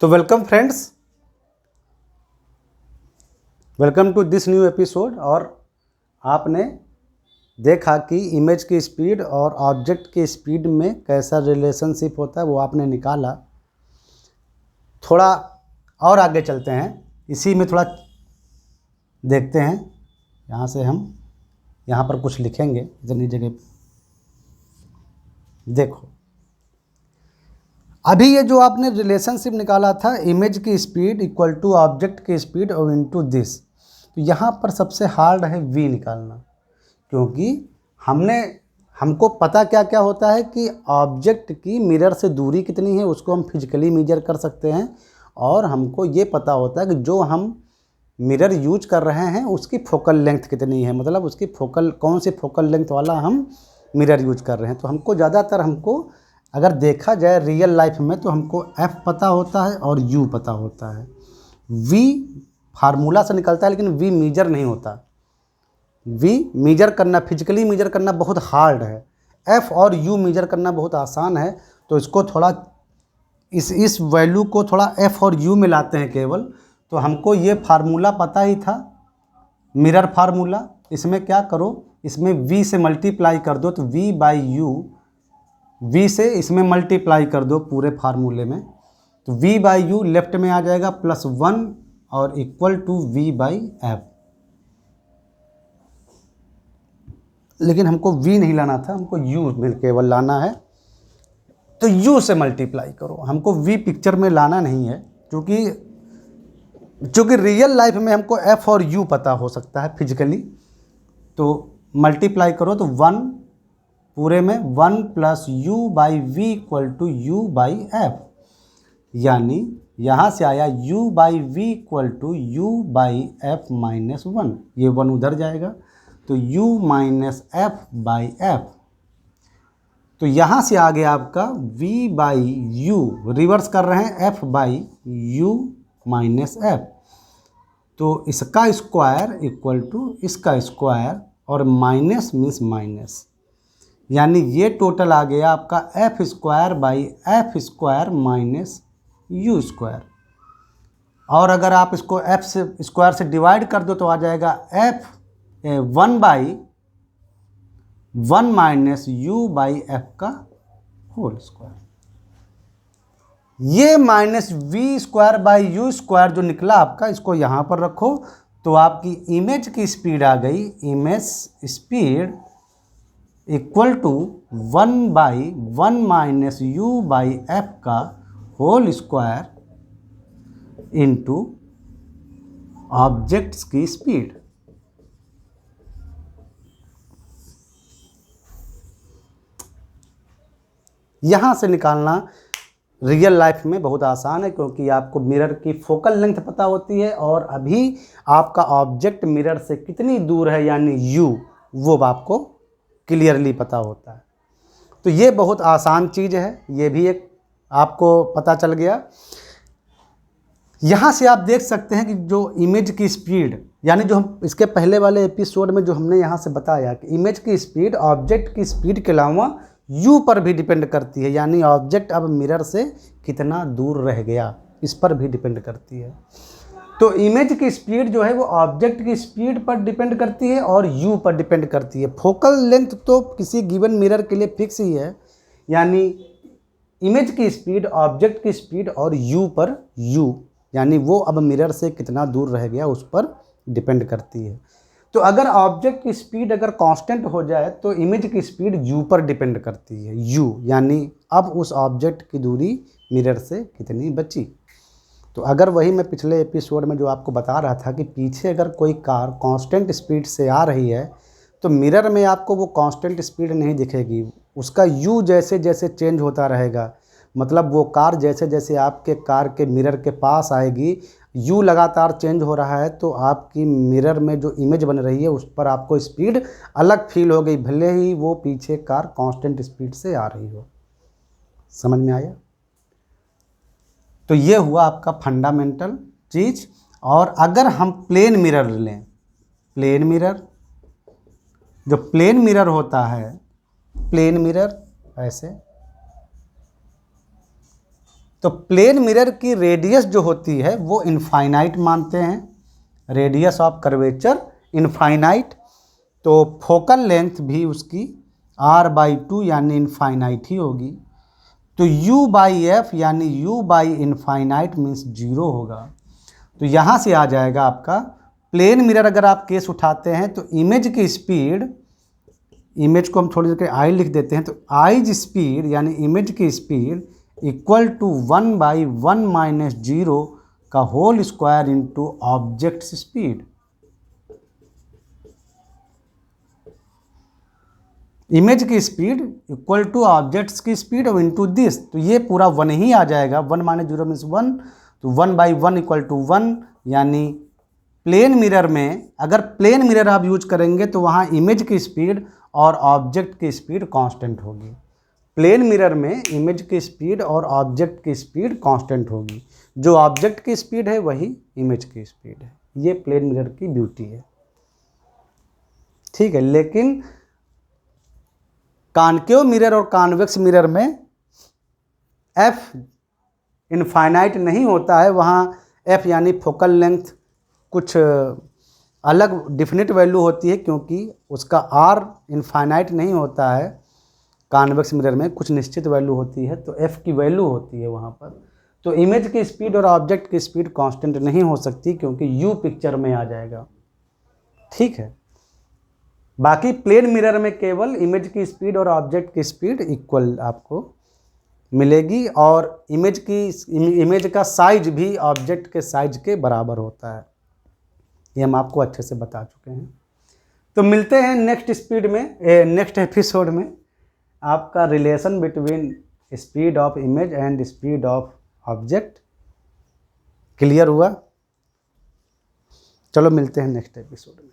तो welcome friends, welcome to this new episode. और आपने देखा कि इमेज की स्पीड और ऑब्जेक्ट की स्पीड में कैसा रिलेशनशिप होता है, वो आपने निकाला। थोड़ा और आगे चलते हैं, इसी में थोड़ा देखते हैं। यहाँ से हम यहाँ पर कुछ लिखेंगे इतनी जगह। देखो, अभी ये जो आपने रिलेशनशिप निकाला था, इमेज की स्पीड इक्वल टू ऑब्जेक्ट की स्पीड और इनटू दिस, तो यहाँ पर सबसे हार्ड है v निकालना, क्योंकि हमको पता क्या क्या होता है कि ऑब्जेक्ट की मिरर से दूरी कितनी है, उसको हम फिजिकली मेजर कर सकते हैं। और हमको ये पता होता है कि जो हम मिरर यूज कर रहे हैं उसकी फोकल लेंथ कितनी है, मतलब उसकी कौन सी फोकल लेंथ वाला हम मिरर यूज कर रहे हैं। तो हमको अगर देखा जाए रियल लाइफ में तो हमको f पता होता है और u पता होता है। v फार्मूला से निकलता है, लेकिन v मेजर नहीं होता। v मेजर करना, फिजिकली मेजर करना बहुत हार्ड है। f और u मेजर करना बहुत आसान है। तो इसको थोड़ा इस वैल्यू को थोड़ा f और u में लाते हैं केवल। तो हमको ये फार्मूला पता ही था, मिरर फार्मूला। इसमें क्या करो, इसमें v से मल्टीप्लाई कर दो, तो v बाई यू, v से इसमें मल्टीप्लाई कर दो पूरे फार्मूले में, तो v बाई यू लेफ्ट में आ जाएगा +1 और equal to v by f. लेकिन हमको v नहीं लाना था, हमको u में केवल लाना है। तो u से मल्टीप्लाई करो, हमको v पिक्चर में लाना नहीं है, क्योंकि रियल लाइफ में हमको f और u पता हो सकता है फिजिकली। तो मल्टीप्लाई करो तो 1 पूरे में 1 plus u by v equal to u by f, minus यहाँ से आया u by v equal to u by f minus 1। ये 1 उधर जाएगा तो u minus f by f. तो यहाँ से आ गया आपका v बाई यू, रिवर्स कर रहे हैं f by you minus F. तो इसका स्क्वायर इक्वल टू इसका स्क्वायर, और माइनस मीन्स माइनस, यानी ये टोटल आ गया आपका F square by F square minus you square. और अगर आप इसको एफ से स्क्वायर से डिवाइड कर दो तो आ जाएगा f 1 by 1 minus u by f का होल स्क्वायर। ये minus v square by u square जो निकला आपका, इसको यहाँ पर रखो तो आपकी इमेज की स्पीड आ गई, image speed equal to 1 by 1 minus u by f का होल स्क्वायर इंटू ऑब्जेक्ट्स की स्पीड। यहाँ से निकालना रियल लाइफ में बहुत आसान है, क्योंकि आपको मिरर की फोकल लेंथ पता होती है और अभी आपका ऑब्जेक्ट मिरर से कितनी दूर है, यानी u, वो आपको क्लियरली पता होता है। तो ये बहुत आसान चीज़ है, ये भी एक आपको पता चल गया। यहाँ से आप देख सकते हैं कि जो इमेज की स्पीड, यानी जो हम इसके पहले वाले एपिसोड में जो हमने यहाँ से बताया कि इमेज की स्पीड ऑब्जेक्ट की स्पीड के अलावा u पर भी डिपेंड करती है, यानी ऑब्जेक्ट अब मिरर से कितना दूर रह गया, इस पर भी डिपेंड करती है। तो इमेज की स्पीड जो है वो ऑब्जेक्ट की स्पीड पर डिपेंड करती है और u पर डिपेंड करती है। फोकल लेंथ तो किसी गिवन मिरर के लिए फिक्स ही है, यानी इमेज की स्पीड ऑब्जेक्ट की स्पीड और u पर u, यानी वो अब मिरर से कितना दूर रह गया उस पर डिपेंड करती है। तो अगर ऑब्जेक्ट की स्पीड अगर कांस्टेंट हो जाए तो इमेज की स्पीड u पर डिपेंड करती है, u यानी अब उस ऑब्जेक्ट की दूरी मिरर से कितनी बची। तो अगर वही मैं पिछले एपिसोड में जो आपको बता रहा था कि पीछे अगर कोई कार कांस्टेंट स्पीड से आ रही है तो मिरर में आपको वो कांस्टेंट स्पीड नहीं दिखेगी, उसका u जैसे जैसे चेंज होता रहेगा। मतलब वो कार जैसे जैसे आपके कार के मिरर के पास आएगी, u लगातार चेंज हो रहा है, तो आपकी मिरर में जो इमेज बन रही है उस पर आपको स्पीड अलग फील हो गई, भले ही वो पीछे कार कांस्टेंट स्पीड से आ रही हो। समझ में आया? तो ये हुआ आपका फंडामेंटल चीज़। और अगर हम प्लेन मिरर लें, प्लेन मिरर, जो प्लेन मिरर होता है, प्लेन मिरर ऐसे, तो प्लेन मिरर की रेडियस जो होती है वो इनफाइनाइट मानते हैं, रेडियस ऑफ कर्वेचर इनफाइनाइट। तो फोकल लेंथ भी उसकी r/2 यानी इनफाइनाइट ही होगी। तो u/f यानी u/इनफाइनाइट मीन्स 0 होगा। तो यहाँ से आ जाएगा आपका प्लेन मिरर। अगर आप केस उठाते हैं तो इमेज की स्पीड, इमेज को हम थोड़ी देर के आई लिख देते हैं, तो आइज स्पीड यानी इमेज की स्पीड इक्वल टू 1/1 - 0 का whole square into object speed. Image की स्पीड इक्वल टू ऑब्जेक्ट्स की स्पीड और इंटू दिस, तो ये पूरा 1 ही आ जाएगा। 1 - 0 मीन्स 1, तो 1/1 इक्वल टू 1। यानी प्लेन मिरर में अगर प्लेन मिरर आप यूज करेंगे तो वहाँ इमेज की स्पीड और ऑब्जेक्ट की स्पीड कांस्टेंट होगी। प्लेन मिरर में इमेज की स्पीड और ऑब्जेक्ट की स्पीड कांस्टेंट होगी। जो ऑब्जेक्ट की स्पीड है वही इमेज की स्पीड है। ये प्लेन मिरर की ब्यूटी है, ठीक है। लेकिन कॉनकेव मिरर और कॉन्वेक्स मिरर में एफ इनफाइनाइट नहीं होता है। वहाँ एफ यानी फोकल लेंथ कुछ अलग डिफिनिट वैल्यू होती है, क्योंकि उसका आर इनफाइनाइट नहीं होता है। कॉन्वेक्स मिरर में कुछ निश्चित वैल्यू होती है, तो एफ की वैल्यू होती है वहाँ पर। तो इमेज की स्पीड और ऑब्जेक्ट की स्पीड कांस्टेंट नहीं हो सकती, क्योंकि यू पिक्चर में आ जाएगा, ठीक है। बाकी प्लेन मिरर में केवल इमेज की स्पीड और ऑब्जेक्ट की स्पीड इक्वल आपको मिलेगी, और इमेज का साइज भी ऑब्जेक्ट के साइज के बराबर होता है। ये हम आपको अच्छे से बता चुके हैं। तो मिलते हैं नेक्स्ट एपिसोड में। आपका relation between speed of image and speed of object clear हुआ? चलो मिलते हैं नेक्स्ट एपिसोड में।